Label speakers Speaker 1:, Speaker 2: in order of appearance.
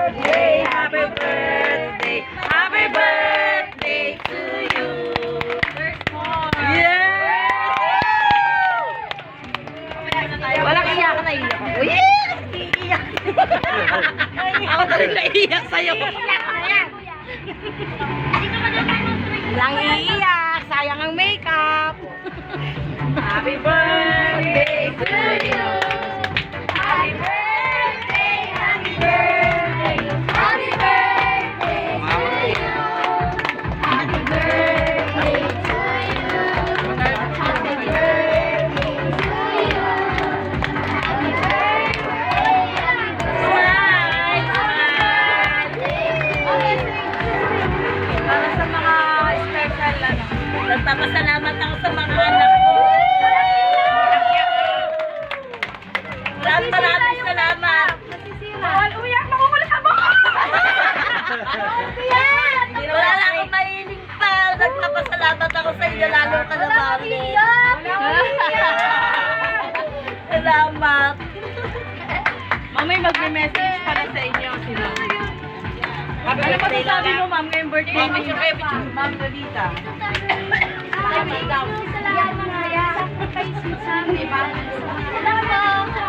Speaker 1: birthday, happy birthday, happy birthday to you. Yeah! Walang iyak na iyak ako. Iiyak. Ako talaga naiiyak sa'yo. Lang iiyak, sayang ang makeup. Happy birthday to you. Happy birthday, happy birthday, happy birthday to you. Happy birthday to you. Happy birthday to you. Happy birthday, smile, smile. Para sa mga special nagpapasalamat ako sa mga anak ko. Maraming salamat. Umiyak, makukulit ako. Wala na akong mahiling pa. Nagpapasalamat ako sa inyo, lalo ka na, Mami. Salamat. Mamay, magme-message para sa inyo. Ano pa sabi mo, Ma'am, ngayong birthday mo? Ma'am Lolita. Salamat.